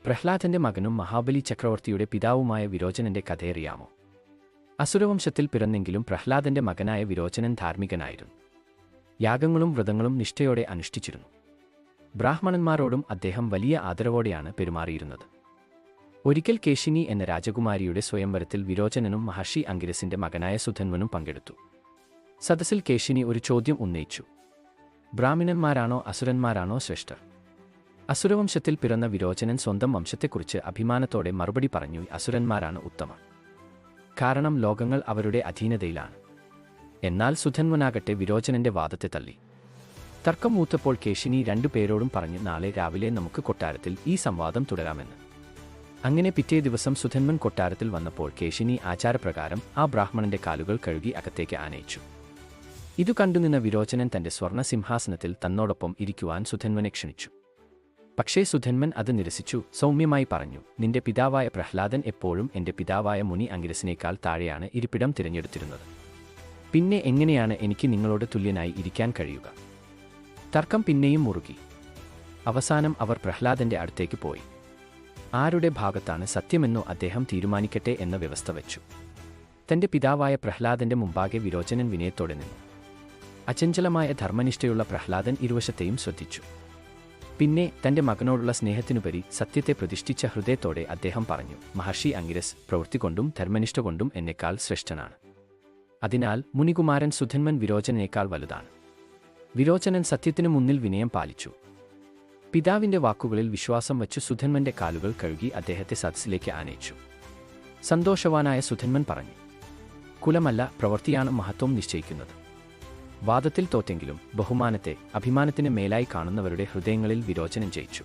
പ്രഹ്ലാദന്റെ മകനും മഹാബലി ചക്രവർത്തിയുടെ പിതാവുമായ വിരോചനന്റെ കഥയറിയാമോ? അസുരവംശത്തിൽ പിറന്നെങ്കിലും പ്രഹ്ലാദന്റെ മകനായ വിരോചനൻ ധാർമ്മികനായിരുന്നു. യാഗങ്ങളും വ്രതങ്ങളും നിഷ്ഠയോടെ അനുഷ്ഠിച്ചിരുന്നു. ബ്രാഹ്മണന്മാരോടും അദ്ദേഹം വലിയ ആദരവോടെയാണ് പെരുമാറിയിരുന്നത്. ഒരിക്കൽ കേശിനി എന്ന രാജകുമാരിയുടെ സ്വയംവരത്തിൽ വിരോചനനും മഹർഷി അംഗിരസിന്റെ മകനായ സുധന്വനും പങ്കെടുത്തു. സദസ്സിൽ കേശിനി ഒരു ചോദ്യം ഉന്നയിച്ചു. ബ്രാഹ്മണന്മാരാണോ അസുരന്മാരാണോ ശ്രേഷ്ഠർ? അസുരവംശത്തിൽ പിറന്ന വിരോചനൻ സ്വന്തം വംശത്തെക്കുറിച്ച് അഭിമാനത്തോടെ മറുപടി പറഞ്ഞു, അസുരന്മാരാണ് ഉത്തമർ. കാരണം ലോകങ്ങൾ അവരുടെ അധീനതയിലാണ്. എന്നാൽ സുധന്വനാകട്ടെ വിരോചനന്റെ വാദത്തെ തള്ളി. തർക്കം മൂത്തപ്പോൾ കേശിനി രണ്ടുപേരോടും പറഞ്ഞ് നാളെ രാവിലെ നമുക്ക് കൊട്ടാരത്തിൽ ഈ സംവാദം തുടരാമെന്ന്. അങ്ങനെ പിറ്റേ ദിവസം സുധന്വൻ കൊട്ടാരത്തിൽ വന്നപ്പോൾ കേശിനി ആചാരപ്രകാരം ആ ബ്രാഹ്മണന്റെ കാലുകൾ കഴുകി അകത്തേക്ക് ആനയിച്ചു. ഇതു കണ്ടുനിന്ന വിരോചനൻ തന്റെ സ്വർണ്ണ സിംഹാസനത്തിൽ തന്നോടൊപ്പം ഇരിക്കുവാൻ സുധന്വനെ ക്ഷണിച്ചു. പക്ഷേ സുധന്വൻ അത് നിരസിച്ചു. സൗമ്യമായി പറഞ്ഞു, നിന്റെ പിതാവായ പ്രഹ്ലാദൻ എപ്പോഴും എന്റെ പിതാവായ മുനി അംഗിരസിനേക്കാൾ താഴെയാണ് ഇരിപ്പിടം തിരഞ്ഞെടുത്തിരുന്നത്. പിന്നെ എങ്ങനെയാണ് എനിക്ക് നിങ്ങളോട് തുല്യനായി ഇരിക്കാൻ കഴിയുക? തർക്കം പിന്നെയും മുറുകി. അവസാനം അവർ പ്രഹ്ലാദന്റെ അടുത്തേക്ക് പോയി. ആരുടെ ഭാഗത്താണ് സത്യമെന്നോ അദ്ദേഹം തീരുമാനിക്കട്ടെ എന്ന വ്യവസ്ഥ വെച്ചു. തന്റെ പിതാവായ പ്രഹ്ലാദന്റെ മുമ്പാകെ വിരോചനൻ വിനയത്തോടെ നിന്നു. അചഞ്ചലമായ ധർമ്മനിഷ്ഠയുള്ള പ്രഹ്ലാദൻ ഇരുവശത്തെയും ശ്രദ്ധിച്ചു. പിന്നെ തന്റെ മകനോടുള്ള സ്നേഹത്തിനുപരി സത്യത്തെ പ്രതിഷ്ഠിച്ച ഹൃദയത്തോടെ അദ്ദേഹം പറഞ്ഞു, മഹർഷി അംഗിരസ് പ്രവൃത്തി കൊണ്ടും ധർമ്മനിഷ്ഠ കൊണ്ടും എന്നെക്കാൾ ശ്രേഷ്ഠനാണ്. അതിനാൽ മുനികുമാരൻ സുധന്വൻ വിരോചനേക്കാൾ വലുതാണ്. വിരോചനൻ സത്യത്തിനു മുന്നിൽ വിനയം പാലിച്ചു. പിതാവിന്റെ വാക്കുകളിൽ വിശ്വാസം വച്ചു സുധന്വന്റെ കാലുകൾ കഴുകി അദ്ദേഹത്തെ സദസ്സിലേക്ക് ആനയിച്ചു. സന്തോഷവാനായ സുധന്വൻ പറഞ്ഞു, കുലമല്ല പ്രവൃത്തിയാണ് മഹത്വം നിശ്ചയിക്കുന്നത്. വാദത്തിൽ തോറ്റെങ്കിലും ബഹുമാനത്തെ അഭിമാനത്തിന് മേലായി കാണുന്നവരുടെ ഹൃദയങ്ങളിൽ വിരോചനൻ ജയിച്ചു.